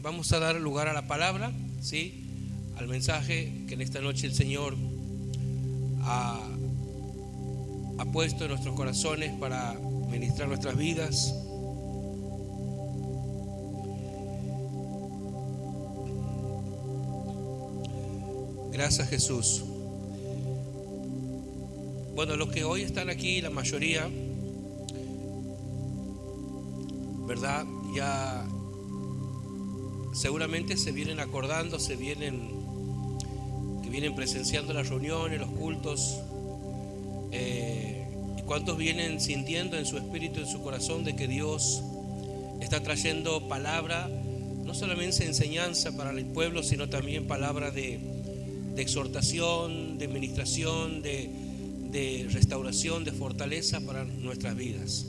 vamos a dar lugar a la palabra, ¿sí? Al mensaje que en esta noche el Señor ha puesto en nuestros corazones para ministrar nuestras vidas. Gracias, Jesús. Bueno, los que hoy están aquí, la mayoría, ¿verdad? Ya seguramente se vienen acordando, vienen presenciando las reuniones, los cultos. ¿Y cuántos vienen sintiendo en su espíritu, en su corazón, de que Dios está trayendo palabra, no solamente enseñanza para el pueblo, sino también palabra de exhortación, de ministración, de restauración, de fortaleza para nuestras vidas?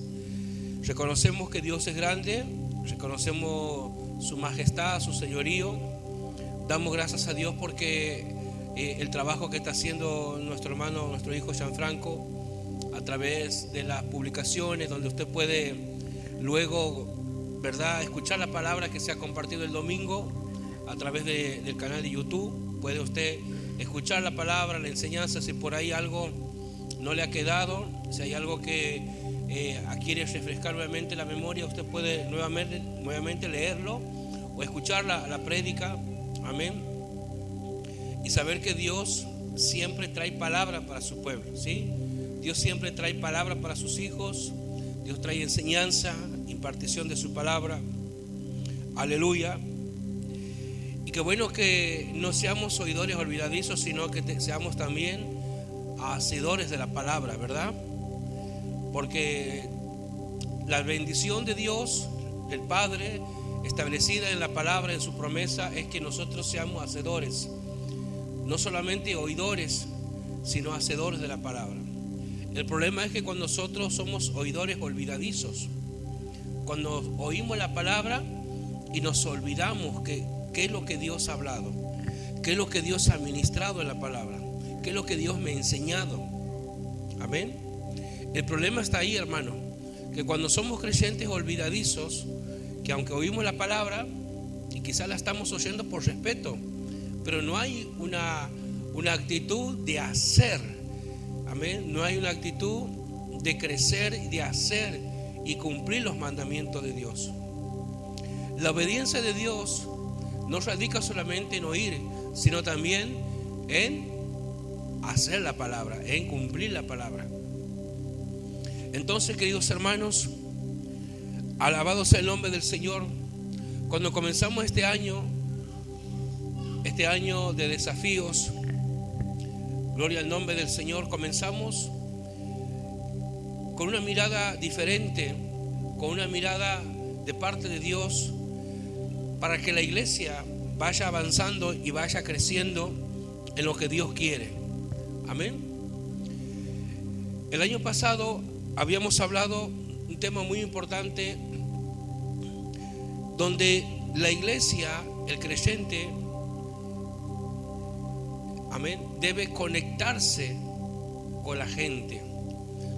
Reconocemos que Dios es grande, reconocemos su majestad, su señorío. Damos gracias a Dios porque el trabajo que está haciendo nuestro hermano, nuestro hijo Gianfranco, a través de las publicaciones, donde usted puede luego, ¿verdad?, escuchar la palabra que se ha compartido el domingo a través del canal de YouTube. Puede usted escuchar la palabra, la enseñanza, si por ahí algo no le ha quedado, si hay algo que quiere refrescar nuevamente la memoria, usted puede nuevamente leerlo o escuchar la prédica. Amén. Y saber que Dios siempre trae palabra para su pueblo, ¿sí? Dios siempre trae palabra para sus hijos. Dios trae enseñanza, impartición de su palabra. Aleluya. Y qué bueno que no seamos oidores olvidadizos, sino que seamos también hacedores de la palabra, ¿verdad? Porque la bendición de Dios, del Padre, establecida en la palabra, en su promesa, es que nosotros seamos hacedores, no solamente oidores, sino hacedores de la palabra. El problema es que cuando nosotros somos oidores olvidadizos, cuando oímos la palabra y nos olvidamos qué es lo que Dios ha hablado, qué es lo que Dios ha ministrado en la palabra, qué es lo que Dios me ha enseñado. Amén. El problema está ahí, hermano, que cuando somos creyentes olvidadizos, que aunque oímos la palabra y quizás la estamos oyendo por respeto, pero no hay una actitud de hacer. Amén. No hay una actitud de crecer y de hacer y cumplir los mandamientos de Dios. La obediencia de Dios no radica solamente en oír, sino también en hacer la palabra, en cumplir la palabra. Entonces, queridos hermanos, alabado sea el nombre del Señor. Cuando comenzamos este año de desafíos, gloria al nombre del Señor, comenzamos con una mirada diferente, con una mirada de parte de Dios, para que la iglesia vaya avanzando y vaya creciendo en lo que Dios quiere. Amén. El año pasado habíamos hablado un tema muy importante, donde la iglesia, el creyente, amén, debe conectarse con la gente,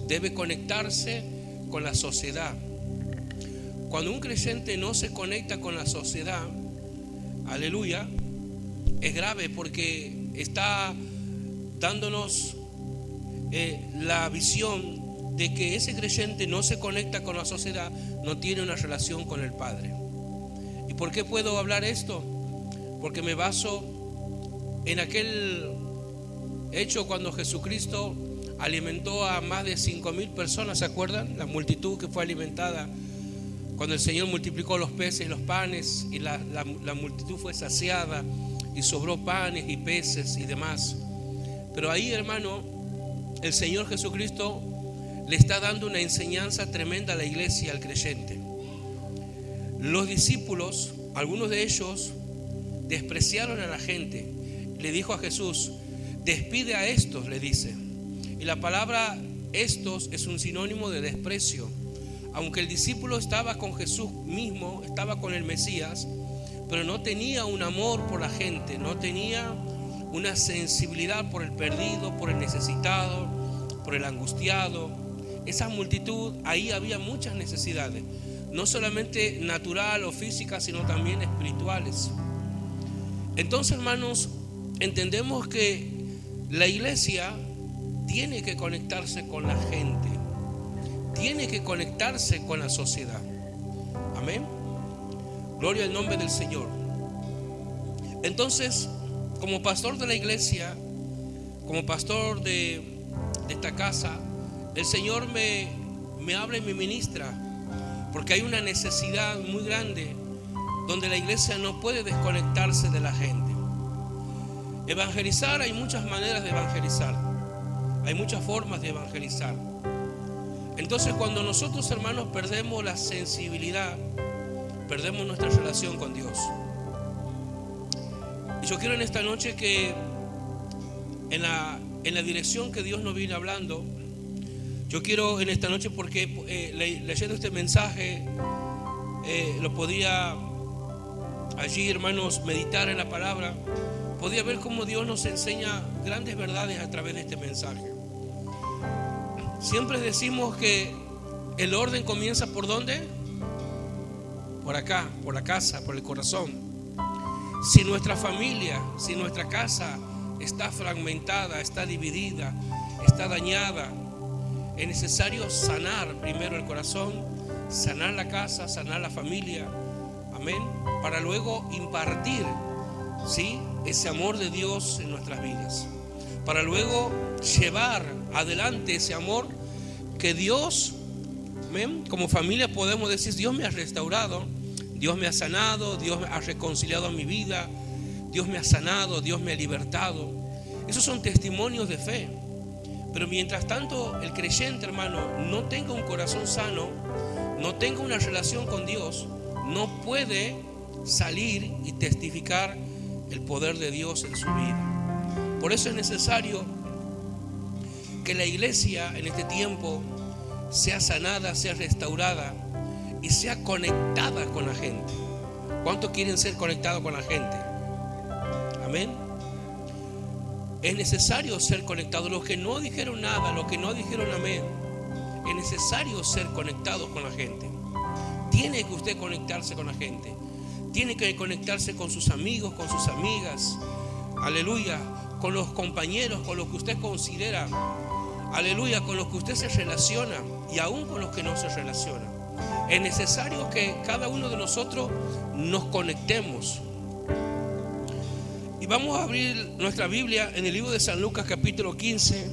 debe conectarse con la sociedad. Cuando un creyente no se conecta con la sociedad, aleluya, es grave, porque está dándonos la visión de que ese creyente no se conecta con la sociedad, no tiene una relación con el Padre. ¿Y por qué puedo hablar esto? Porque me baso en aquel hecho cuando Jesucristo alimentó a más de 5,000 personas. ¿Se acuerdan? La multitud que fue alimentada cuando el Señor multiplicó los peces y los panes, y la multitud fue saciada y sobró panes y peces y demás. Pero ahí, hermano, el Señor Jesucristo le está dando una enseñanza tremenda a la iglesia, al creyente. Los discípulos, algunos de ellos, despreciaron a la gente. Le dijo a Jesús: despide a estos, le dice. Y la palabra estos es un sinónimo de desprecio. Aunque el discípulo estaba con Jesús mismo, estaba con el Mesías, pero no tenía un amor por la gente, no tenía una sensibilidad por el perdido, por el necesitado, por el angustiado. Esa multitud, ahí había muchas necesidades. no solamente natural o física, sino también espirituales. Entonces, hermanos, entendemos que la iglesia tiene que conectarse con la gente, tiene que conectarse con la sociedad. Amén. Gloria al nombre del Señor. Entonces, como pastor de la iglesia, como pastor de esta casa, el Señor me habla y me ministra, porque hay una necesidad muy grande donde la iglesia no puede desconectarse de la gente. Evangelizar, hay muchas maneras de evangelizar, hay muchas formas de evangelizar. Entonces, cuando nosotros, hermanos, perdemos la sensibilidad, perdemos nuestra relación con Dios. Y yo quiero en esta noche que en la dirección que Dios nos viene hablando, yo quiero en esta noche, porque leyendo este mensaje lo podía allí, hermanos, meditar en la palabra, podía ver cómo Dios nos enseña grandes verdades a través de este mensaje. Siempre decimos que el orden comienza ¿por dónde? Por acá, por la casa, por el corazón. Si nuestra familia, si nuestra casa está fragmentada, está dividida, está dañada, es necesario sanar primero el corazón, sanar la casa, sanar la familia, amén, para luego impartir, ¿sí?, ese amor de Dios en nuestras vidas, para luego llevar adelante ese amor que Dios, amén, como familia podemos decir: Dios me ha restaurado, Dios me ha sanado, Dios me ha reconciliado mi vida, Dios me ha sanado, Dios me ha libertado. Esos son testimonios de fe. Pero mientras tanto el creyente, hermano, no tenga un corazón sano, no tenga una relación con Dios, no puede salir y testificar el poder de Dios en su vida. Por eso es necesario que la iglesia en este tiempo sea sanada, sea restaurada y sea conectada con la gente. ¿Cuántos quieren ser conectados con la gente? Amén. Es necesario ser conectados. Los que no dijeron nada, los que no dijeron amén, es necesario ser conectados con la gente. Tiene que usted conectarse con la gente. Tiene que conectarse con sus amigos, con sus amigas. Aleluya. Con los compañeros, con los que usted considera. Aleluya. Con los que usted se relaciona y aún con los que no se relaciona. Es necesario que cada uno de nosotros nos conectemos. Y vamos a abrir nuestra Biblia en el libro de San Lucas capítulo 15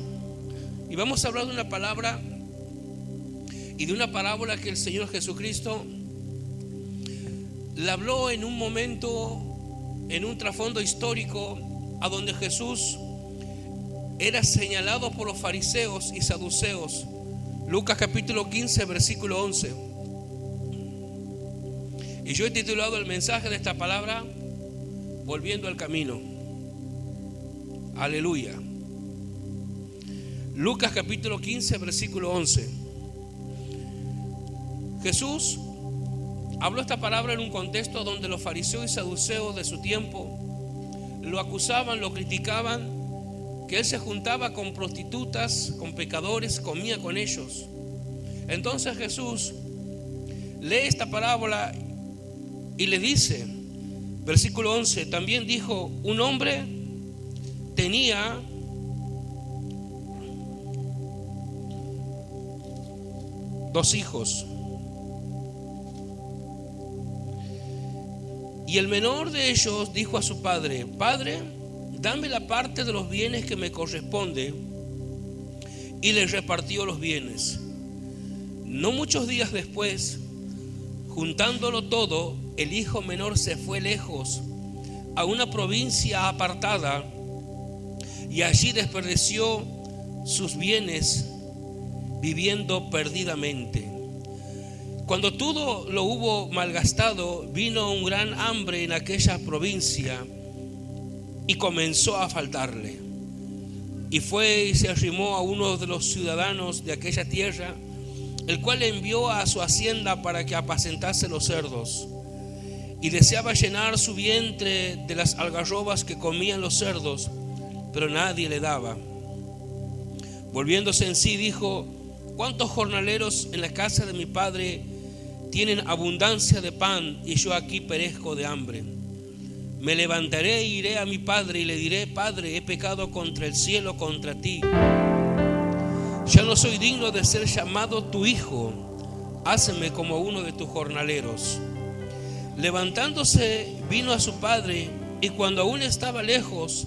y vamos a hablar de una palabra y de una parábola que el Señor Jesucristo la habló en un momento, en un trasfondo histórico, a donde Jesús era señalado por los fariseos y saduceos. Lucas capítulo 15 versículo 11. Y yo he titulado el mensaje de esta palabra: volviendo al camino. Aleluya. Lucas capítulo 15 versículo 11. Jesús habló esta palabra en un contexto donde los fariseos y saduceos de su tiempo lo acusaban, lo criticaban, que él se juntaba con prostitutas, con pecadores, comía con ellos. Entonces Jesús lee esta parábola y le dice, versículo 11, también dijo: un hombre tenía dos hijos, y el menor de ellos dijo a su padre: Padre, dame la parte de los bienes que me corresponde, y le repartió los bienes. No muchos días después, juntándolo todo, el hijo menor se fue lejos a una provincia apartada y allí desperdició sus bienes viviendo perdidamente. Cuando todo lo hubo malgastado, vino un gran hambre en aquella provincia y comenzó a faltarle. Y fue y se arrimó a uno de los ciudadanos de aquella tierra, el cual le envió a su hacienda para que apacentase los cerdos. Y deseaba llenar su vientre de las algarrobas que comían los cerdos, pero nadie le daba. Volviéndose en sí, dijo: ¿cuántos jornaleros en la casa de mi padre tienen abundancia de pan y yo aquí perezco de hambre. Me levantaré e iré a mi padre y le diré: Padre, he pecado contra el cielo, contra ti. Ya no soy digno de ser llamado tu hijo. Háceme como uno de tus jornaleros. Levantándose, vino a su padre, y cuando aún estaba lejos,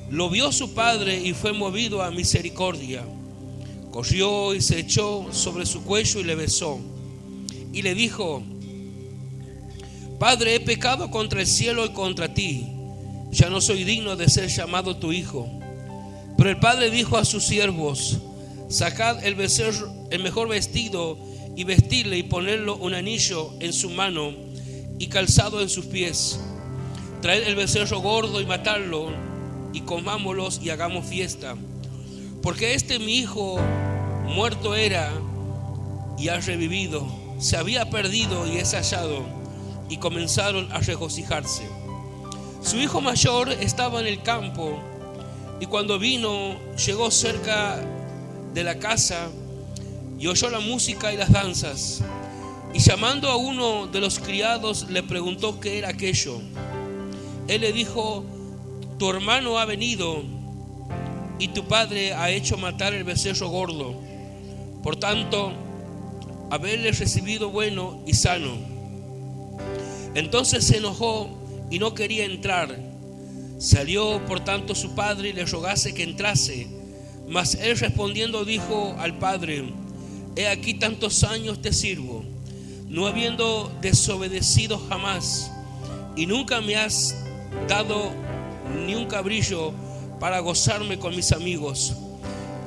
lo vio su padre y fue movido a misericordia. Corrió y se echó sobre su cuello y le besó. Y le dijo: Padre, he pecado contra el cielo y contra ti. Ya no soy digno de ser llamado tu hijo. Pero el padre dijo a sus siervos: Sacad el becerro, el mejor vestido, y vestidle y ponerle un anillo en su mano y calzado en sus pies. Traed el becerro gordo y matadlo, y comámoslos y hagamos fiesta. Porque este mi hijo muerto era y ha revivido, se había perdido y es hallado. Y comenzaron a regocijarse. Su hijo mayor estaba en el campo, y cuando vino, llegó cerca de la casa y oyó la música y las danzas. Y llamando a uno de los criados, le preguntó qué era aquello. Él le dijo: Tu hermano ha venido, y tu padre ha hecho matar el becerro gordo. Por tanto, haberle recibido bueno y sano. Entonces se enojó y no quería entrar. Salió por tanto su padre y le rogase que entrase. Mas él respondiendo dijo al padre: He aquí tantos años te sirvo, no habiendo desobedecido jamás, y nunca me has dado ni un cabrillo para gozarme con mis amigos.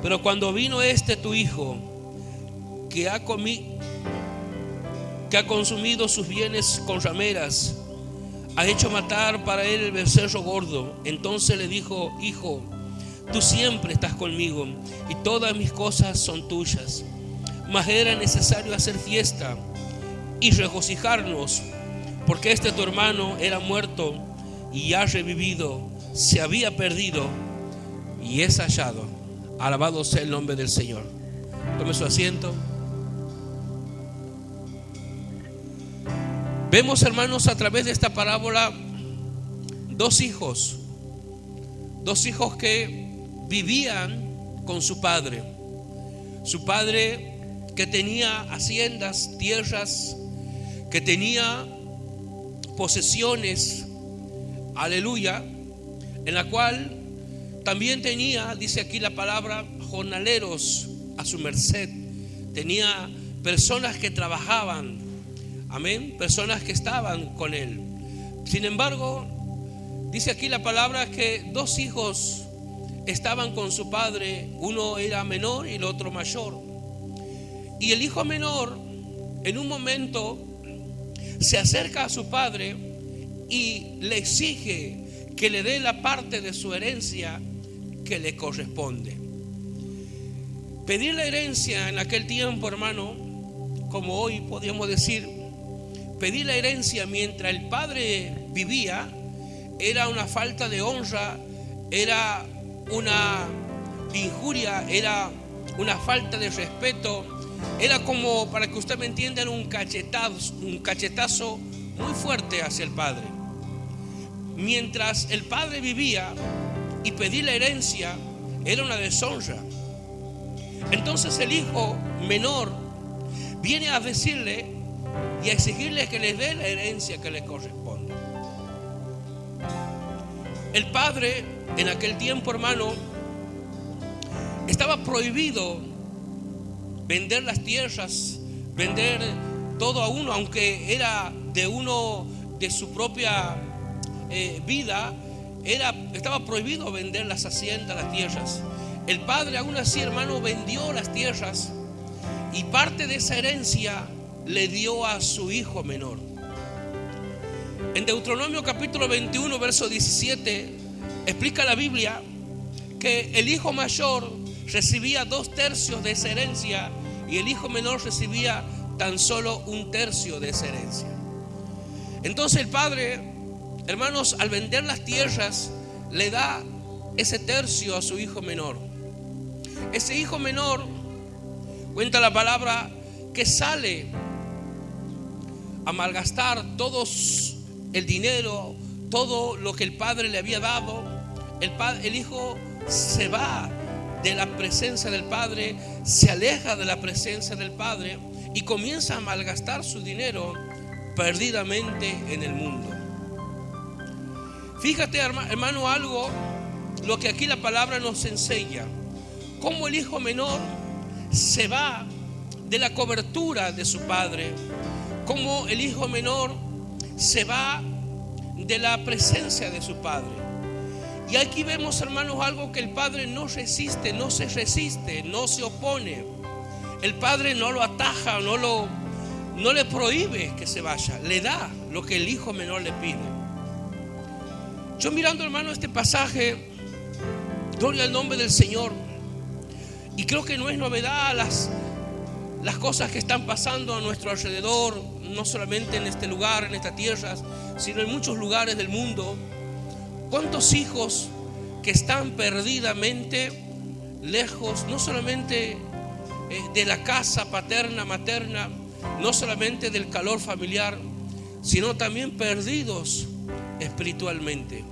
Pero cuando vino este tu hijo, que ha consumido sus bienes con rameras, ha hecho matar para él el becerro gordo. Entonces le dijo: Hijo, tú siempre estás conmigo, y todas mis cosas son tuyas. Mas era necesario hacer fiesta y regocijarnos, porque este tu hermano era muerto y ha revivido, se había perdido y es hallado. Alabado sea el nombre del Señor. Tome su asiento. Vemos, hermanos, a través de esta parábola dos hijos que vivían con su padre. Su padre, que tenía haciendas, tierras, que tenía posesiones, aleluya, en la cual también tenía, dice aquí la palabra, jornaleros a su merced. Tenía personas que trabajaban, amén, personas que estaban con él. Sin embargo, dice aquí la palabra que dos hijos estaban con su padre. Uno era menor y el otro mayor. Y el hijo menor en un momento se acerca a su padre y le exige que le dé la parte de su herencia que le corresponde. Pedir la herencia en aquel tiempo, hermano, como hoy podríamos decir, pedir la herencia mientras el padre vivía era una falta de honra, era una injuria, era una falta de respeto, era como, para que usted me entienda, un cachetazo muy fuerte hacia el padre. Mientras el padre vivía y pedir la herencia era una deshonra. Entonces el hijo menor viene a decirle y a exigirle que le dé la herencia que le corresponde. El padre en aquel tiempo, hermano, estaba prohibido vender las tierras, vender todo a uno, aunque era de uno de su propia vida, estaba prohibido vender las haciendas, las tierras. El padre aún así, hermano, vendió las tierras y parte de esa herencia le dio a su hijo menor. En Deuteronomio capítulo 21, verso 17, explica la Biblia que el hijo mayor recibía 2/3 de esa herencia y el hijo menor recibía tan solo 1/3 de esa herencia. Entonces el padre, hermanos, al vender las tierras, le da ese tercio a su hijo menor. Ese hijo menor, cuenta la palabra, que sale a malgastar todo el dinero, todo lo que el padre le había dado, el hijo se va de la presencia del padre, se aleja de la presencia del padre y comienza a malgastar su dinero perdidamente en el mundo. Fíjate, hermano, algo, lo que aquí la palabra nos enseña: cómo el hijo menor se va de la cobertura de su padre, cómo el hijo menor se va de la presencia de su padre. Y aquí vemos, hermanos, algo que el padre no resiste, no se opone. El padre no lo ataja, no le prohíbe que se vaya, le da lo que el hijo menor le pide. Yo mirando, hermano, este pasaje, gloria al nombre del Señor, y creo que no es novedad las cosas que están pasando a nuestro alrededor, no solamente en este lugar, en estas tierras, sino en muchos lugares del mundo. ¿Cuántos hijos que están perdidamente lejos, no solamente de la casa paterna, materna, no solamente del calor familiar, sino también perdidos espiritualmente,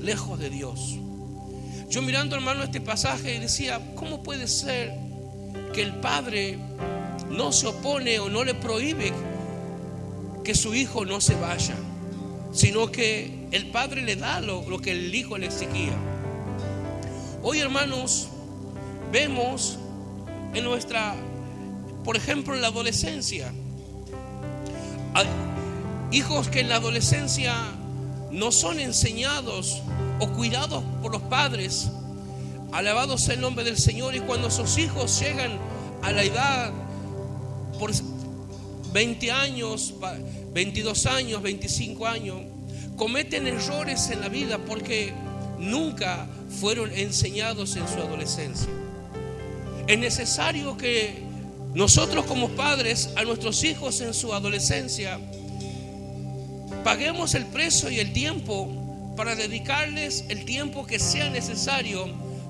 lejos de Dios? Yo mirando, hermano, este pasaje decía: ¿cómo puede ser que el padre no se opone o no le prohíbe que su hijo no se vaya, sino que el padre le da lo que el hijo le exigía? Hoy, hermanos, vemos en por ejemplo, en la adolescencia, hijos que en la adolescencia no son enseñados o cuidados por los padres. Alabado sea el nombre del Señor. Y cuando sus hijos llegan a la edad, por 20 años, 22 años, 25 años, cometen errores en la vida porque nunca fueron enseñados en su adolescencia. Es necesario que nosotros como padres a nuestros hijos en su adolescencia paguemos el precio y el tiempo para dedicarles el tiempo que sea necesario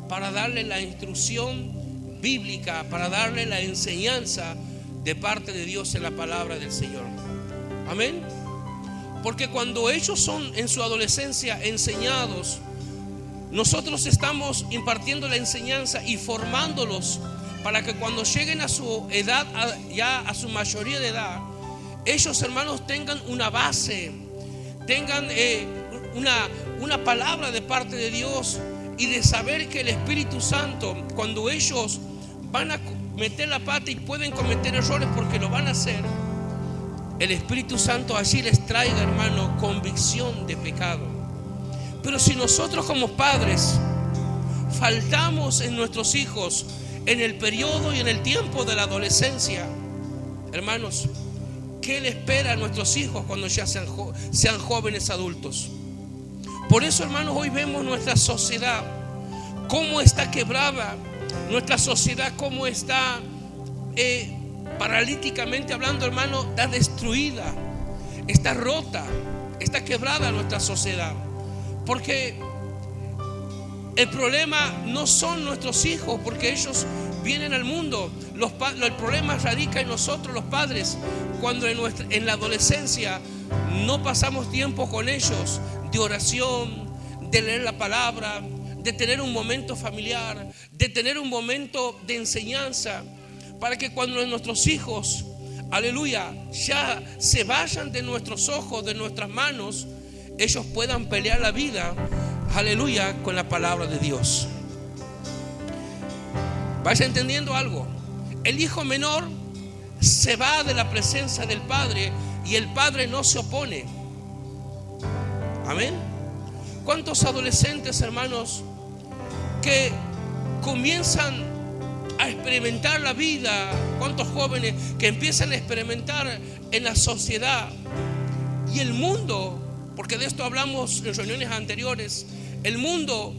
para darle la instrucción bíblica, para darle la enseñanza de parte de Dios en la palabra del Señor. Amén. Porque cuando ellos son en su adolescencia enseñados, nosotros estamos impartiendo la enseñanza y formándolos para que cuando lleguen a su edad, ya a su mayoría de edad, ellos, hermanos, tengan una base, tengan una palabra de parte de Dios, y de saber que el Espíritu Santo, cuando ellos van a meter la pata y pueden cometer errores porque lo van a hacer, el Espíritu Santo allí les traiga, hermano, convicción de pecado. Pero si nosotros como padres faltamos en nuestros hijos en el periodo y en el tiempo de la adolescencia, hermanos, ¿qué le espera a nuestros hijos cuando ya sean jóvenes adultos? Por eso, hermanos, hoy vemos nuestra sociedad cómo está quebrada, nuestra sociedad cómo está paralíticamente hablando, hermano, está destruida, está rota, está quebrada nuestra sociedad. Porque el problema no son nuestros hijos, porque ellos vienen al mundo. El problema radica en nosotros, los padres, cuando en la adolescencia no pasamos tiempo con ellos de oración, de leer la palabra, de tener un momento familiar, de tener un momento de enseñanza, para que cuando nuestros hijos, aleluya, ya se vayan de nuestros ojos, de nuestras manos, ellos puedan pelear la vida, aleluya, con la palabra de Dios. ¿Vais entendiendo algo? El hijo menor se va de la presencia del padre y el padre no se opone. Amén. ¿Cuántos adolescentes, hermanos, que comienzan a experimentar la vida? ¿Cuántos jóvenes que empiezan a experimentar en la sociedad y el mundo? Porque de esto hablamos en reuniones anteriores. El mundo,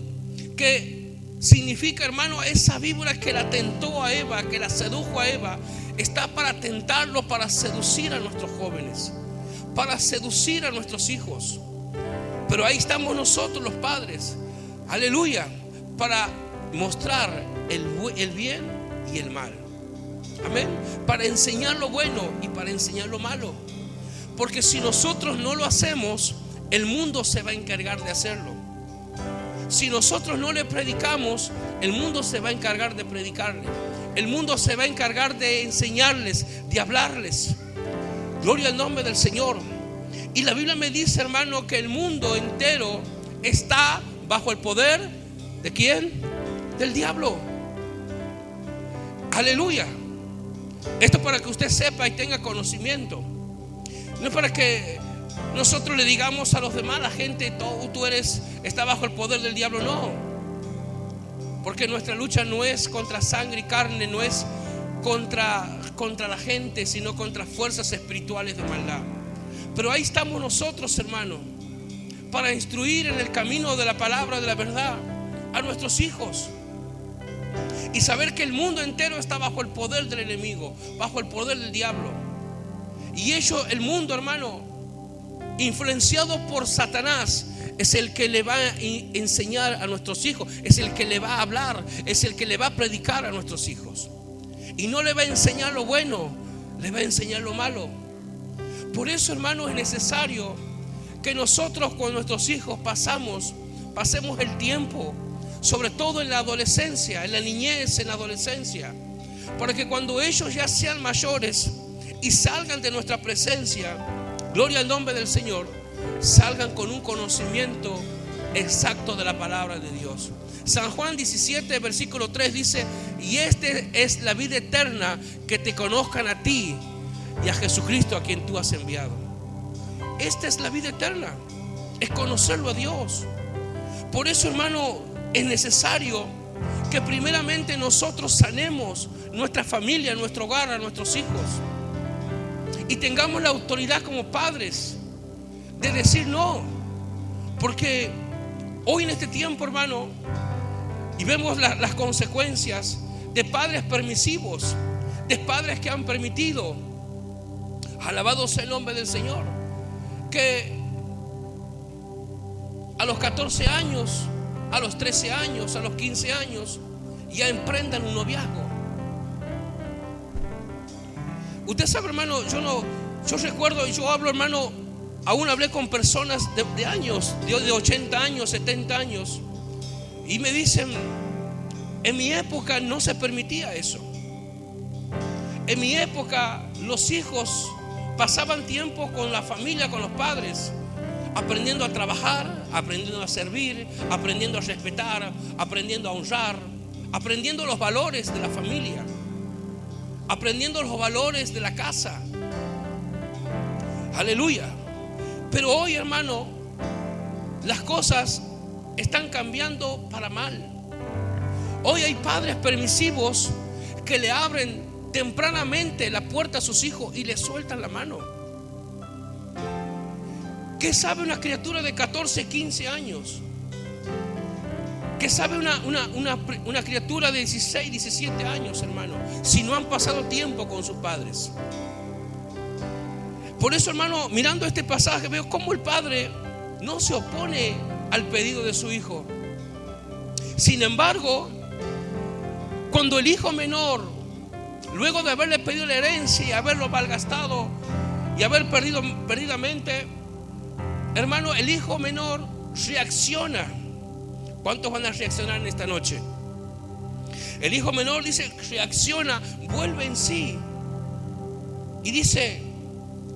que significa, hermano, esa víbora que la tentó a Eva, que la sedujo a Eva, está para tentarlo, para seducir a nuestros jóvenes, para seducir a nuestros hijos. Pero ahí estamos nosotros, los padres, aleluya, para mostrar el bien y el mal. Amén. Para enseñar lo bueno y para enseñar lo malo. Porque si nosotros no lo hacemos, el mundo se va a encargar de hacerlo. Si nosotros no le predicamos, el mundo se va a encargar de predicarle. El mundo se va a encargar de enseñarles, de hablarles. Gloria al nombre del Señor. Y la Biblia me dice, hermano, que el mundo entero está bajo el poder ¿de quién? Del diablo. Aleluya. Esto para que usted sepa y tenga conocimiento. No es para que nosotros le digamos a los demás, la gente, tú está bajo el poder del diablo. No. Porque nuestra lucha no es contra sangre y carne, no es contra la gente, sino contra fuerzas espirituales de maldad. Pero ahí estamos nosotros, hermano, para instruir en el camino de la palabra, de la verdad, a nuestros hijos. Y saber que el mundo entero está bajo el poder del enemigo, bajo el poder del diablo. Y el mundo, hermano, influenciado por Satanás, es el que le va a enseñar a nuestros hijos, es el que le va a hablar, es el que le va a predicar a nuestros hijos. Y no le va a enseñar lo bueno, le va a enseñar lo malo. Por eso, hermano, es necesario que nosotros con nuestros hijos pasemos el tiempo, sobre todo en la adolescencia, en la niñez, en la adolescencia, para que cuando ellos ya sean mayores y salgan de nuestra presencia, gloria al nombre del Señor, salgan con un conocimiento exacto de la palabra de Dios. San Juan 17, versículo 3 dice: y es la vida eterna, que te conozcan a ti y a Jesucristo, a quien tú has enviado. Esta es la vida eterna, es conocerlo a Dios. Por eso, hermano, es necesario que primeramente nosotros sanemos nuestra familia, nuestro hogar, a nuestros hijos, y tengamos la autoridad como padres de decir no. Porque hoy en este tiempo, hermano, y vemos las consecuencias de padres permisivos, de padres que han permitido, alabado sea el nombre del Señor, que a los 14 años, a los 13 años, a los 15 años ya emprendan un noviazgo. Usted sabe, hermano, yo recuerdo, y yo hablo, hermano, aún hablé con personas de años, de 80 años, 70 años, y me dicen: en mi época no se permitía eso. En mi época los hijos pasaban tiempo con la familia, con los padres, aprendiendo a trabajar, aprendiendo a servir, aprendiendo a respetar, aprendiendo a honrar, aprendiendo los valores de la familia, aprendiendo los valores de la casa. Aleluya. Pero hoy, hermano, las cosas están cambiando para mal. Hoy hay padres permisivos que le abren tempranamente la puerta a sus hijos y le sueltan la mano. ¿Qué sabe una criatura de 14, 15 años? ¿Qué sabe una criatura de 16, 17 años, hermano, si no han pasado tiempo con sus padres? Por eso, hermano, mirando este pasaje, veo cómo el padre no se opone al pedido de su hijo. Sin embargo, cuando el hijo menor, luego de haberle pedido la herencia y haberlo malgastado y haber perdido perdidamente, hermano, el hijo menor reacciona. ¿Cuántos van a reaccionar en esta noche? El hijo menor dice, reacciona, vuelve en sí y dice: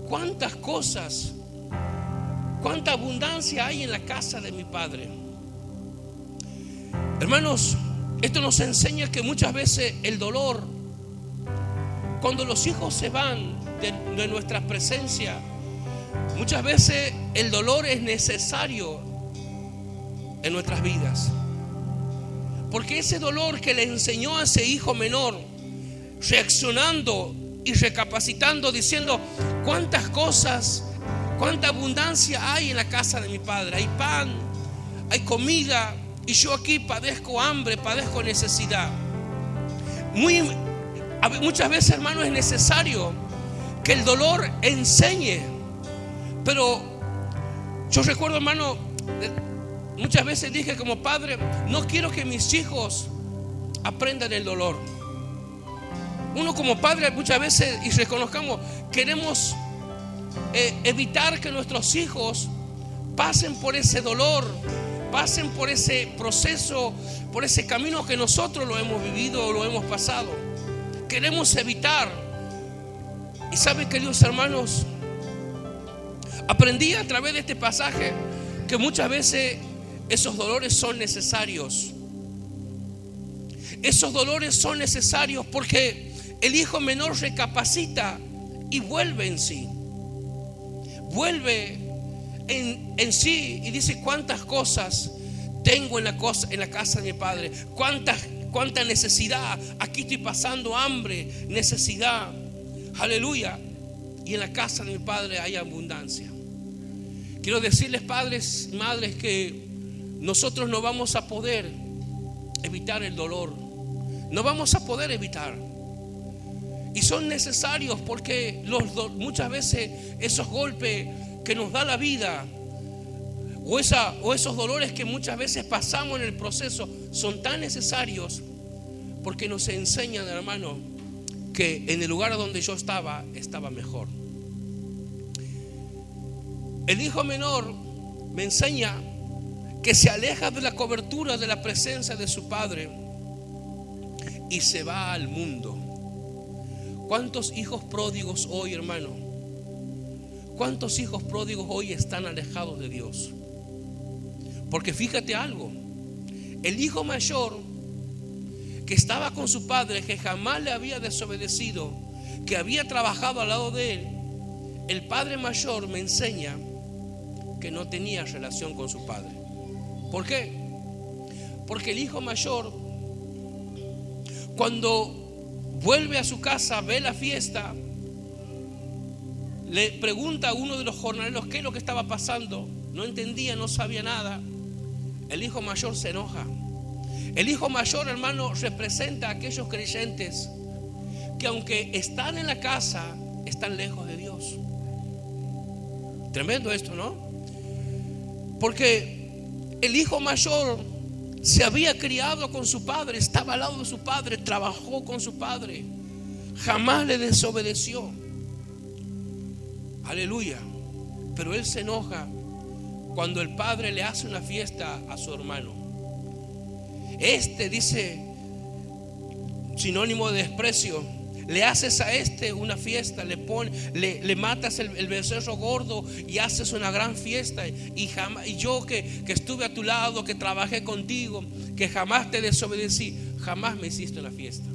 cuántas cosas, cuánta abundancia hay en la casa de mi padre. Hermanos, esto nos enseña que muchas veces el dolor, cuando los hijos se van de nuestra presencia, muchas veces el dolor es necesario en nuestras vidas. Porque ese dolor que le enseñó a ese hijo menor, reaccionando y recapacitando, diciendo: cuántas cosas, cuánta abundancia hay en la casa de mi padre. Hay pan, hay comida, y yo aquí padezco hambre, padezco necesidad. Muchas veces, hermano, es necesario que el dolor enseñe. Pero yo recuerdo, hermano, muchas veces dije como padre: no quiero que mis hijos aprendan el dolor. Uno como padre muchas veces, y reconozcamos, queremos evitar que nuestros hijos pasen por ese dolor, pasen por ese proceso, por ese camino que nosotros lo hemos vivido o lo hemos pasado. Queremos evitar. Y saben, queridos hermanos, aprendí a través de este pasaje que muchas veces esos dolores son necesarios. Esos dolores son necesarios porque el hijo menor recapacita y vuelve en sí. Vuelve en sí y dice: cuántas cosas tengo en la casa de mi padre, cuánta necesidad, aquí estoy pasando hambre, necesidad, aleluya, y en la casa de mi padre hay abundancia. Quiero decirles, padres y madres, que nosotros no vamos a poder evitar el dolor, no vamos a poder evitar, y son necesarios porque muchas veces esos golpes que nos da la vida o esos dolores que muchas veces pasamos en el proceso son tan necesarios, porque nos enseñan, hermano, que en el lugar donde yo estaba mejor. El hijo menor me enseña que se aleja de la cobertura de la presencia de su padre y se va al mundo. ¿Cuántos hijos pródigos hoy, hermano? ¿Cuántos hijos pródigos hoy están alejados de Dios? Porque fíjate algo, el hijo mayor que estaba con su padre, que jamás le había desobedecido, que había trabajado al lado de él, el padre mayor me enseña que no tenía relación con su padre. ¿Por qué? Porque el hijo mayor, cuando vuelve a su casa, ve la fiesta, le pregunta a uno de los jornaleros qué es lo que estaba pasando. No entendía, no sabía nada. El hijo mayor se enoja. El hijo mayor, hermano, representa a aquellos creyentes que aunque están en la casa, están lejos de Dios. Tremendo esto, ¿no? Porque el hijo mayor se había criado con su padre, estaba al lado de su padre, trabajó con su padre, jamás le desobedeció. Aleluya. Pero él se enoja cuando el padre le hace una fiesta a su hermano. Dice, sinónimo de desprecio, le haces a una fiesta, le matas el becerro gordo y haces una gran fiesta, y yo que estuve a tu lado, que trabajé contigo, que jamás te desobedecí, jamás me hiciste una fiesta.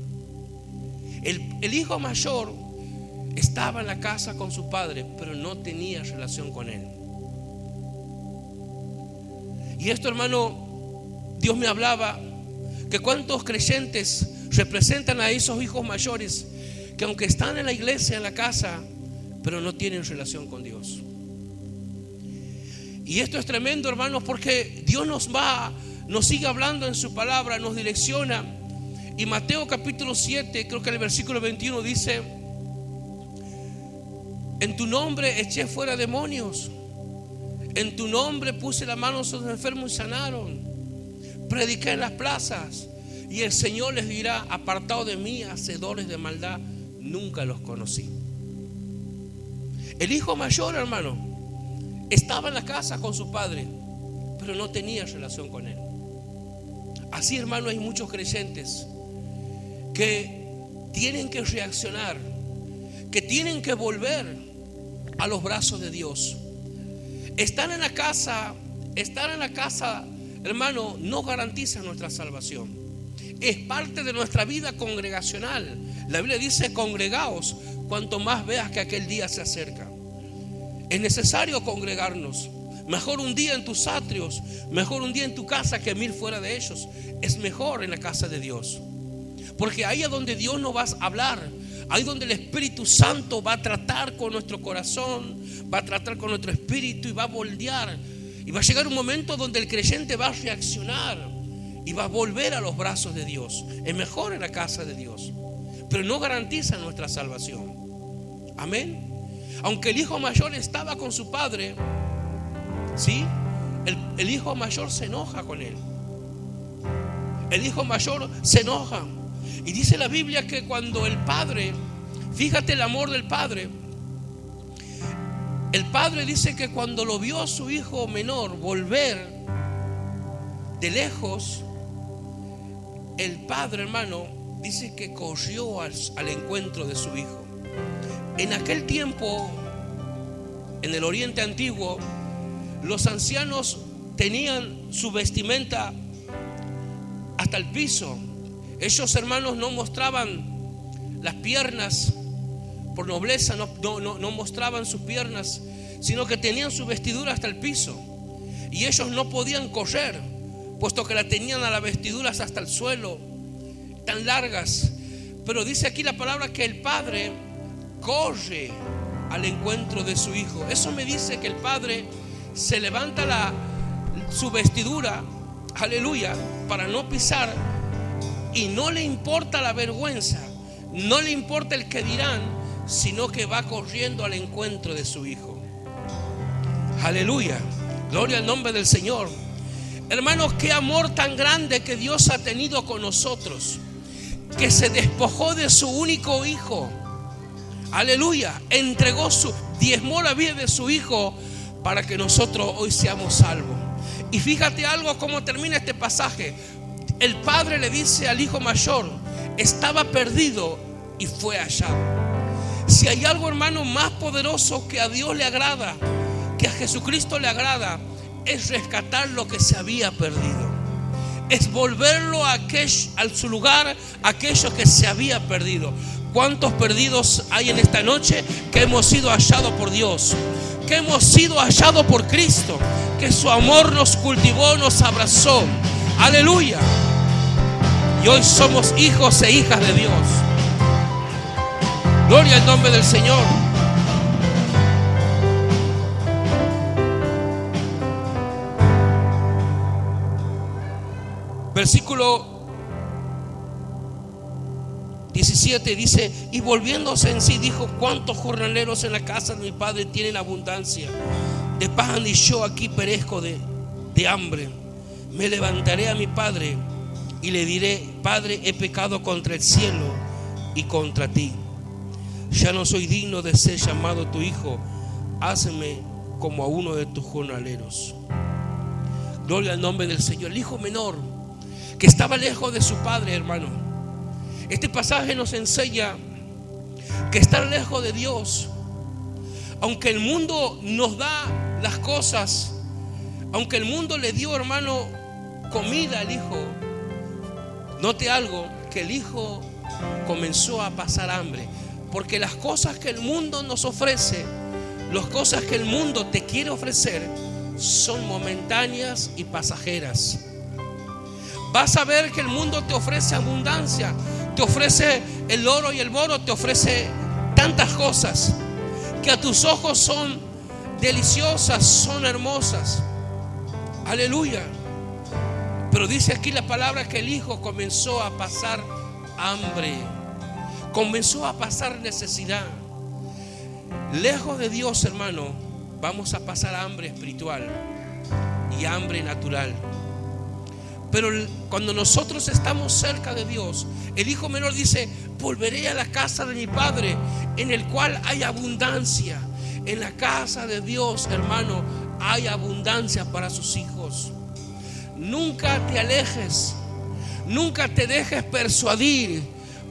El hijo mayor estaba en la casa con su padre, pero no tenía relación con él. Y esto, hermano, Dios me hablaba que cuántos creyentes representan a esos hijos mayores que aunque están en la iglesia, en la casa, pero no tienen relación con Dios. Y esto es tremendo, hermanos, porque Dios nos sigue hablando en su palabra, nos direcciona. Y Mateo capítulo 7, creo que el versículo 21 dice: en tu nombre eché fuera demonios, en tu nombre puse la mano sobre los enfermos y sanaron, prediqué en las plazas, y el Señor les dirá: apartados de mí, hacedores de maldad, nunca los conocí. El hijo mayor, hermano, estaba en la casa con su padre, pero no tenía relación con él. Así, hermano, hay muchos creyentes que tienen que reaccionar, que tienen que volver a los brazos de Dios. Estar en la casa, hermano, no garantiza nuestra salvación. Es parte de nuestra vida congregacional. La Biblia dice: congregaos cuanto más veas que aquel día se acerca. Es necesario congregarnos. Mejor un día en tus atrios, mejor un día en tu casa que 1000 fuera de ellos. Es mejor en la casa de Dios, porque ahí es donde Dios nos va a hablar. Ahí es donde el Espíritu Santo va a tratar con nuestro corazón, va a tratar con nuestro espíritu y va a moldear. Y va a llegar un momento donde el creyente va a reaccionar y va a volver a los brazos de Dios. Es mejor en la casa de Dios, pero no garantiza nuestra salvación. Amén. Aunque el hijo mayor estaba con su padre, ¿sí? El hijo mayor se enoja con él. El hijo mayor se enoja. Y dice la Biblia que cuando el padre, fíjate el amor del padre, El padre dice que cuando lo vio a su hijo menor volver de lejos, el padre, hermano, dice que corrió al encuentro de su hijo. En aquel tiempo, en el Oriente Antiguo, los ancianos tenían su vestimenta hasta el piso. Ellos, hermanos, no mostraban las piernas por nobleza, no mostraban sus piernas, sino que tenían su vestidura hasta el piso. Y ellos no podían correr, puesto que la tenían a las vestiduras hasta el suelo, tan largas. Pero dice aquí la palabra que el padre corre al encuentro de su hijo. Eso me dice que el padre se levanta su vestidura, aleluya, para no pisar, y no le importa la vergüenza, no le importa el que dirán, sino que va corriendo al encuentro de su hijo. Aleluya, gloria al nombre del Señor. Hermanos, qué amor tan grande que Dios ha tenido con nosotros, que se despojó de su único hijo. Aleluya, diezmó la vida de su hijo para que nosotros hoy seamos salvos. Y fíjate algo cómo termina este pasaje. El padre le dice al hijo mayor: estaba perdido y fue hallado. Si hay algo, hermano, más poderoso que a Dios le agrada, que a Jesucristo le agrada, es rescatar lo que se había perdido, es volverlo a su lugar, aquello que se había perdido. ¿Cuántos perdidos hay en esta noche que hemos sido hallados por Dios, que hemos sido hallados por Cristo, que su amor nos cultivó, nos abrazó? Aleluya. Y hoy somos hijos e hijas de Dios. Gloria al nombre del Señor. Versículo 17 dice: y volviéndose en sí dijo: cuántos jornaleros en la casa de mi padre tienen abundancia de pan, y yo aquí perezco de hambre. Me levantaré a mi padre y le diré: Padre, he pecado contra el cielo y contra ti. Ya no soy digno de ser llamado tu hijo. Hazme como a uno de tus jornaleros. Gloria al nombre del Señor. El hijo menor, que estaba lejos de su padre, hermano. Este pasaje nos enseña que estar lejos de Dios, aunque el mundo nos da las cosas, aunque el mundo le dio, hermano, comida al hijo, note algo, que el hijo comenzó a pasar hambre. Porque las cosas que el mundo nos ofrece, las cosas que el mundo te quiere ofrecer, son momentáneas y pasajeras. Vas a ver que el mundo te ofrece abundancia, te ofrece el oro y el moro, te ofrece tantas cosas que a tus ojos son deliciosas, son hermosas. Aleluya. Pero dice aquí la palabra que el hijo comenzó a pasar hambre, comenzó a pasar necesidad. Lejos de Dios, hermano, vamos a pasar hambre espiritual y hambre natural. Pero cuando nosotros estamos cerca de Dios, el hijo menor dice: volveré a la casa de mi padre, en el cual hay abundancia. En la casa de Dios, hermano, hay abundancia para sus hijos. Nunca te alejes, nunca te dejes persuadir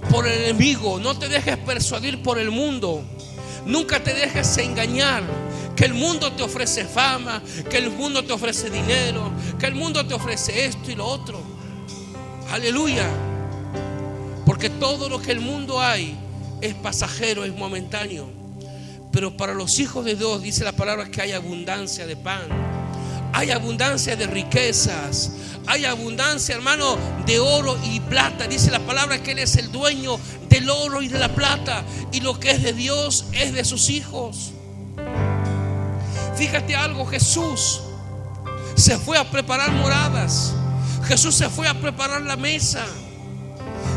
por el enemigo, no te dejes persuadir por el mundo, nunca te dejes engañar. Que el mundo te ofrece fama, que el mundo te ofrece dinero, que el mundo te ofrece esto y lo otro. Aleluya. Porque todo lo que el mundo hay es pasajero, es momentáneo. Pero para los hijos de Dios dice la palabra que hay abundancia de pan, hay abundancia de riquezas, hay abundancia, hermano, de oro y plata. Dice la palabra que Él es el dueño del oro y de la plata, y lo que es de Dios es de sus hijos. Fíjate algo, Jesús se fue a preparar moradas, Jesús se fue a preparar la mesa,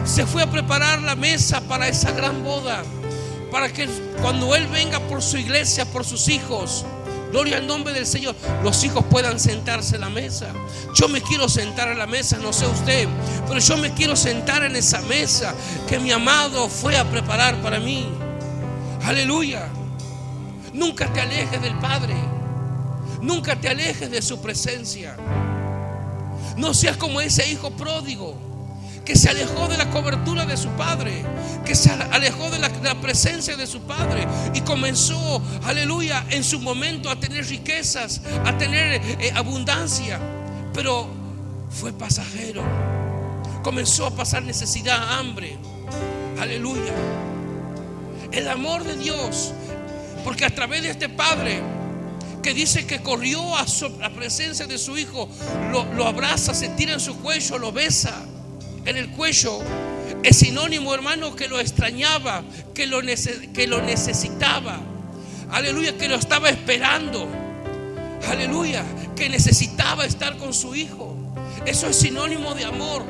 se fue a preparar la mesa para esa gran boda, para que cuando Él venga por su iglesia, por sus hijos, gloria al nombre del Señor, los hijos puedan sentarse en la mesa. Yo me quiero sentar en la mesa, no sé usted, pero yo me quiero sentar en esa mesa que mi amado fue a preparar para mí. Aleluya. Nunca te alejes del Padre. Nunca te alejes de su presencia. No seas como ese hijo pródigo que se alejó de la cobertura de su padre, que se alejó de la presencia de su padre y comenzó, aleluya, en su momento a tener riquezas, a tener abundancia, pero fue pasajero. Comenzó a pasar necesidad, hambre. Aleluya. El amor de Dios, porque a través de este padre que dice que corrió a la presencia de su hijo, lo abraza, se tira en su cuello, lo besa en el cuello, es sinónimo, hermano, que lo extrañaba, que lo necesitaba. Aleluya, que lo estaba esperando. Aleluya, que necesitaba estar con su hijo. Eso es sinónimo de amor.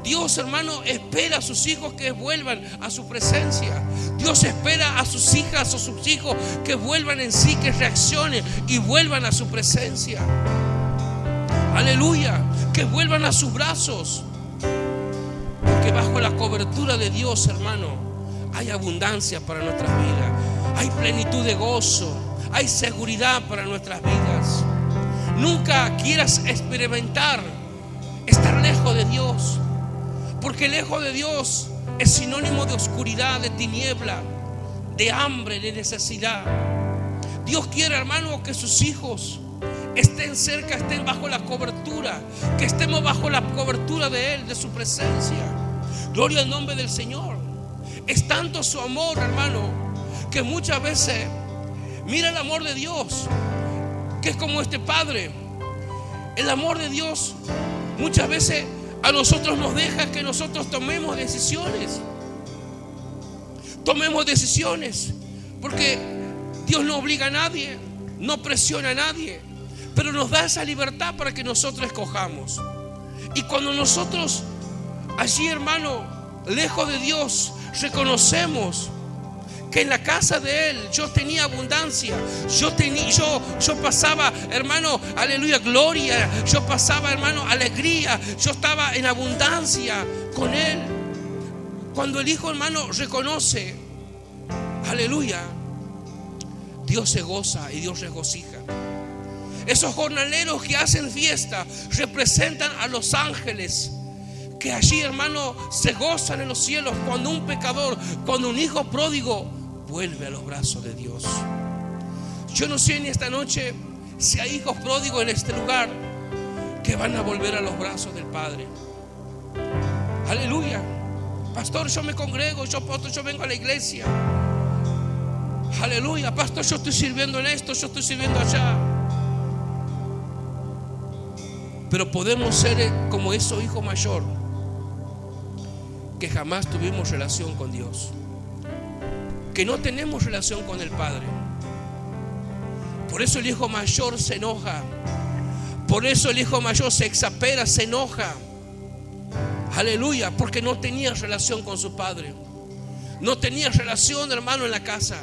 Dios, hermano, espera a sus hijos que vuelvan a su presencia. Dios espera a sus hijas o sus hijos que vuelvan en sí, que reaccionen y vuelvan a su presencia. Aleluya, que vuelvan a sus brazos. Porque bajo la cobertura de Dios, hermano, hay abundancia para nuestras vidas. Hay plenitud de gozo. Hay seguridad para nuestras vidas. Nunca quieras experimentar estar lejos de Dios, porque lejos de Dios es sinónimo de oscuridad, de tiniebla, de hambre, de necesidad. Dios quiere, hermano, que sus hijos estén cerca, estén bajo la cobertura, que estemos bajo la cobertura de Él, de su presencia. Gloria al nombre del Señor. Es tanto su amor, hermano, que muchas veces mira el amor de Dios, que es como este Padre. El amor de Dios muchas veces a nosotros nos deja que nosotros tomemos decisiones. Tomemos decisiones, porque Dios no obliga a nadie, no presiona a nadie, pero nos da esa libertad para que nosotros escojamos. Y cuando nosotros allí, hermano, lejos de Dios, reconocemos que en la casa de Él yo tenía abundancia, yo pasaba, hermano, aleluya, gloria, yo pasaba, hermano, alegría, yo estaba en abundancia con Él. Cuando el hijo, hermano, reconoce, aleluya, Dios se goza y Dios regocija. Esos jornaleros que hacen fiesta representan a los ángeles que allí, hermano, se gozan en los cielos cuando un pecador, cuando un hijo pródigo vuelve a los brazos de Dios. Yo no sé en esta noche si hay hijos pródigos en este lugar que van a volver a los brazos del Padre. Aleluya. Pastor, yo me congrego, yo vengo a la iglesia. Aleluya. Pastor, yo estoy sirviendo en esto, yo estoy sirviendo allá. Pero podemos ser como esos hijos mayor que jamás tuvimos relación con Dios, que no tenemos relación con el Padre. Por eso el hijo mayor se enoja. Por eso el hijo mayor se exaspera, se enoja. Aleluya, porque no tenía relación con su padre. No tenía relación, hermano, en la casa.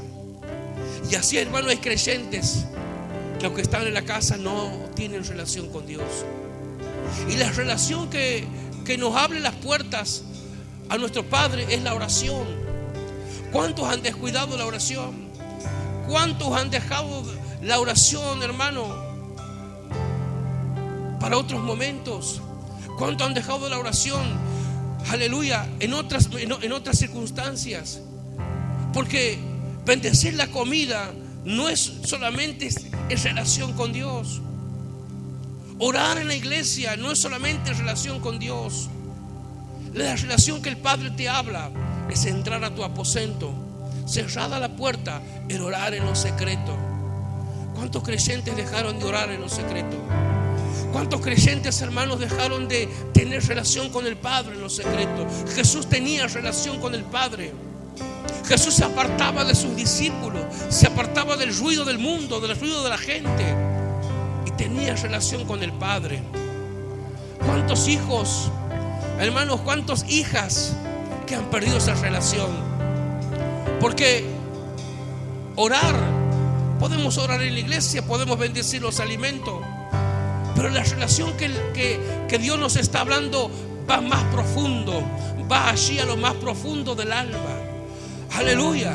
Y así, hermano, hay creyentes que aunque están en la casa no tienen relación con Dios. Y la relación que nos abre las puertas a nuestro Padre es la oración. ¿Cuántos han descuidado la oración? ¿Cuántos han dejado la oración, hermano, para otros momentos? ¿Cuántos han dejado la oración, aleluya, en otras circunstancias? Porque bendecir la comida no es solamente en relación con Dios. Orar en la iglesia no es solamente en relación con Dios. La relación que el Padre te habla es entrar a tu aposento, cerrada la puerta, el orar en lo secreto. ¿Cuántos creyentes dejaron de orar en lo secreto? ¿Cuántos creyentes, hermanos, dejaron de tener relación con el Padre en lo secreto? Jesús tenía relación con el Padre. Jesús se apartaba de sus discípulos, se apartaba del ruido del mundo, del ruido de la gente, y tenía relación con el Padre. ¿Cuántos hijos, hermanos, cuántas hijas que han perdido esa relación? Porque orar, podemos orar en la iglesia, podemos bendecir los alimentos, pero la relación que Dios nos está hablando va más profundo, va allí a lo más profundo del alma. Aleluya,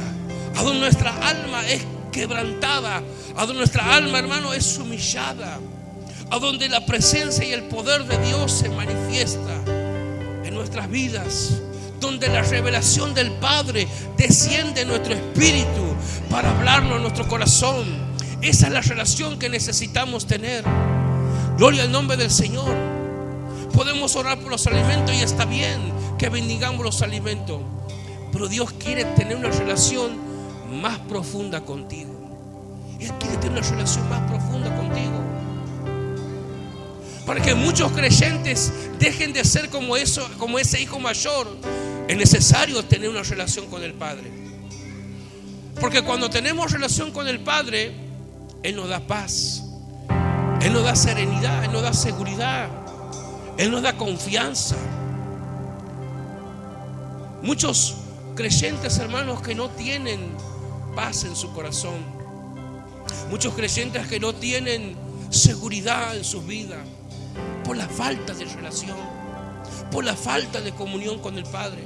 a donde nuestra alma es quebrantada, a donde nuestra alma, hermano, es humillada, a donde la presencia y el poder de Dios se manifiesta en nuestras vidas, donde la revelación del Padre desciende en nuestro espíritu para hablarlo en nuestro corazón. Esa es la relación que necesitamos tener. Gloria al nombre del Señor. Podemos orar por los alimentos y está bien que bendigamos los alimentos, pero Dios quiere tener una relación más profunda contigo. Él quiere tener una relación más profunda contigo. Para que muchos creyentes dejen de ser como ese hijo mayor, es necesario tener una relación con el Padre. Porque cuando tenemos relación con el Padre, Él nos da paz, Él nos da serenidad, Él nos da seguridad, Él nos da confianza. Muchos creyentes, hermanos, que no tienen paz en su corazón, muchos creyentes que no tienen seguridad en sus vidas, por la falta de relación, por la falta de comunión con el Padre.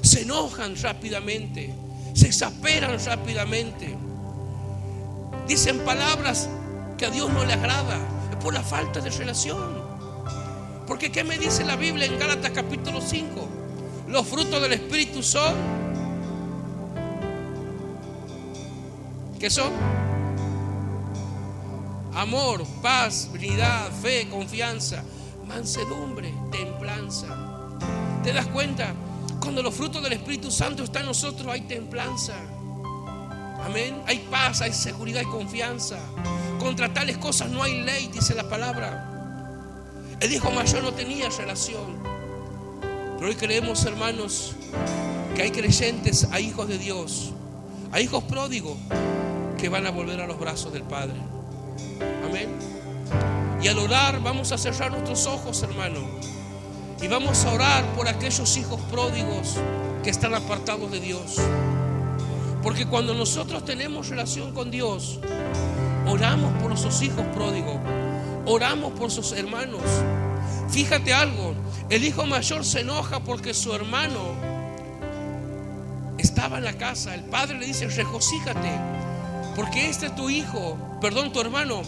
Se enojan rápidamente, se exasperan rápidamente, dicen palabras que a Dios no le agrada. Es por la falta de relación. Porque ¿qué me dice la Biblia en Gálatas capítulo 5? Los frutos del Espíritu son, ¿qué son? Amor, paz, benignidad, fe, confianza, mansedumbre, templanza. ¿Te das cuenta? Cuando los frutos del Espíritu Santo están en nosotros, hay templanza. Amén. Hay paz, hay seguridad y confianza. Contra tales cosas no hay ley, dice la palabra. El hijo mayor no tenía relación. Pero hoy creemos, hermanos, que hay creyentes, hay hijos de Dios, hay hijos pródigos que van a volver a los brazos del Padre. Amén. Y al orar vamos a cerrar nuestros ojos, hermano, y vamos a orar por aquellos hijos pródigos que están apartados de Dios. Porque cuando nosotros tenemos relación con Dios, oramos por nuestros hijos pródigos, oramos por sus hermanos. Fíjate algo, el hijo mayor se enoja porque su hermano estaba en la casa. El padre le dice: regocíjate, porque tu hermano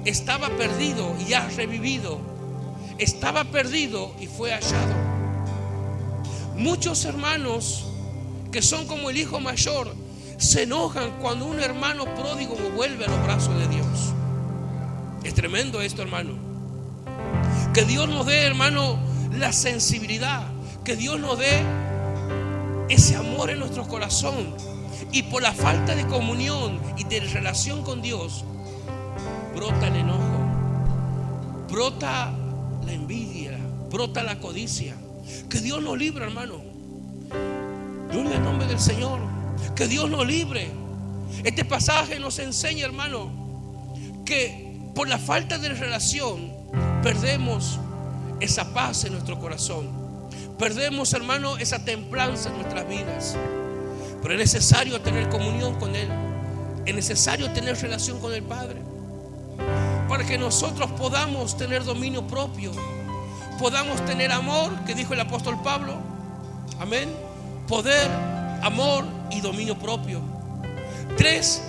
estaba perdido y ha revivido. Estaba perdido y fue hallado. Muchos hermanos que son como el hijo mayor se enojan cuando un hermano pródigo vuelve a los brazos de Dios. Es tremendo esto, hermano. Que Dios nos dé, hermano, la sensibilidad, que Dios nos dé ese amor en nuestro corazón. Y por la falta de comunión y de relación con Dios, brota el enojo, brota la envidia, brota la codicia. Que Dios nos libre, hermano. Gloria al nombre del Señor. Que Dios nos libre. Este pasaje nos enseña, hermano, que por la falta de relación perdemos esa paz en nuestro corazón. Perdemos, hermano, esa templanza en nuestras vidas. Pero es necesario tener comunión con Él. Es necesario tener relación con el Padre, para que nosotros podamos tener dominio propio, podamos tener amor, que dijo el apóstol Pablo. Amén. Poder, amor y dominio propio. 3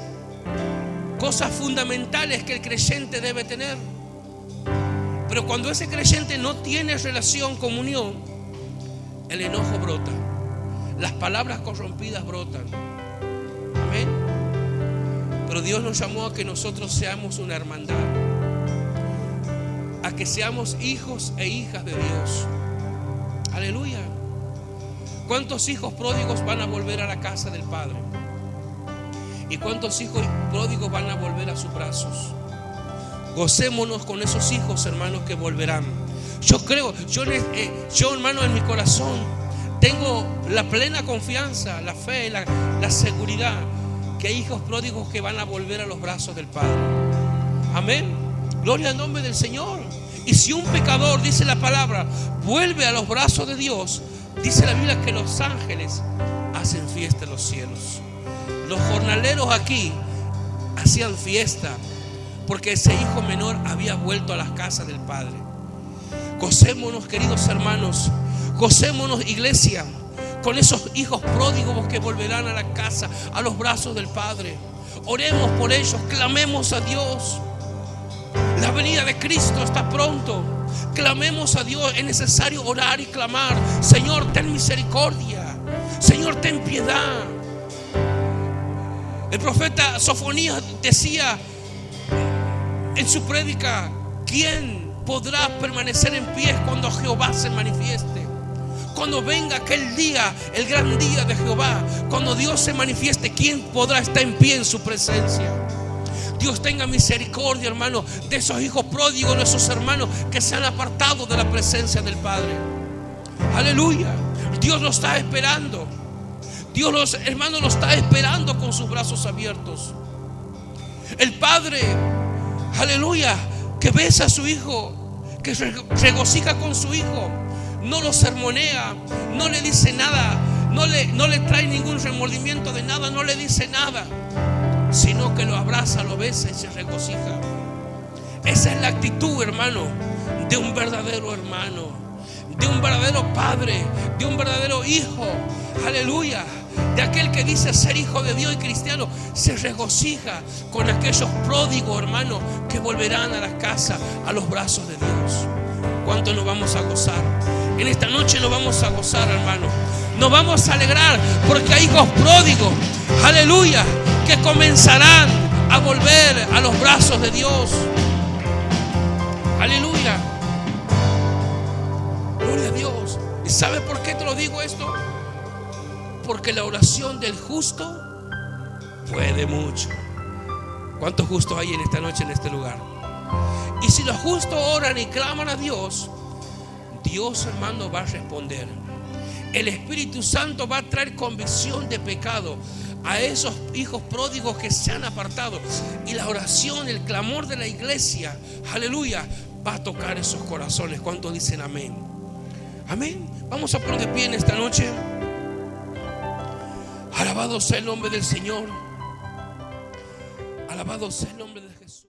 cosas fundamentales que el creyente debe tener. Pero cuando ese creyente no tiene relación, comunión, el enojo brota, las palabras corrompidas brotan. Amén. Pero Dios nos llamó a que nosotros seamos una hermandad, a que seamos hijos e hijas de Dios. Aleluya. ¿Cuántos hijos pródigos van a volver a la casa del Padre? ¿Y cuántos hijos pródigos van a volver a sus brazos? Gocémonos con esos hijos, hermanos, que volverán. Yo creo, yo hermano, en mi corazón tengo la plena confianza, la fe, la seguridad que hay hijos pródigos que van a volver a los brazos del Padre. Amén. Gloria al nombre del Señor. Y si un pecador, dice la palabra, vuelve a los brazos de Dios, dice la Biblia que los ángeles hacen fiesta en los cielos. Los jornaleros aquí hacían fiesta porque ese hijo menor había vuelto a las casas del Padre. Gocémonos, queridos hermanos, gocémonos, iglesia, con esos hijos pródigos que volverán a la casa, a los brazos del Padre. Oremos por ellos, clamemos a Dios. La venida de Cristo está pronto. Clamemos a Dios. Es necesario orar y clamar: Señor, ten misericordia. Señor, ten piedad. El profeta Sofonías decía en su prédica: ¿quién podrá permanecer en pie cuando Jehová se manifieste? Cuando venga aquel día, el gran día de Jehová, cuando Dios se manifieste, ¿quién podrá estar en pie en su presencia? Dios tenga misericordia, hermano, de esos hijos pródigos, de esos hermanos que se han apartado de la presencia del Padre. Aleluya. Dios lo está esperando. Dios, hermanos, lo está esperando con sus brazos abiertos. El Padre, aleluya, que besa a su hijo, que regocija con su hijo, no lo sermonea, no le dice nada, no le trae ningún remordimiento de nada, no le dice nada, sino que lo abraza, lo besa y se regocija. Esa es la actitud, hermano, de un verdadero hermano, de un verdadero padre, de un verdadero hijo. Aleluya. De aquel que dice ser hijo de Dios y cristiano, se regocija con aquellos pródigos, hermano, que volverán a la casa, a los brazos de Dios. ¿Cuánto nos vamos a gozar? En esta noche nos vamos a gozar, hermano. Nos vamos a alegrar porque hay hijos pródigos, aleluya, que comenzarán a volver a los brazos de Dios. Aleluya. Gloria a Dios. ¿Y sabe por qué te lo digo esto? Porque la oración del justo puede mucho. ¿Cuántos justos hay en esta noche, en este lugar? Y si los justos oran y claman a Dios, Dios, hermano, va a responder. El Espíritu Santo va a traer convicción de pecado a esos hijos pródigos que se han apartado. Y la oración, el clamor de la iglesia, aleluya, va a tocar esos corazones. ¿Cuántos dicen amén? Amén. Vamos a poner de pie en esta noche. Alabado sea el nombre del Señor. Alabado sea el nombre de Jesús.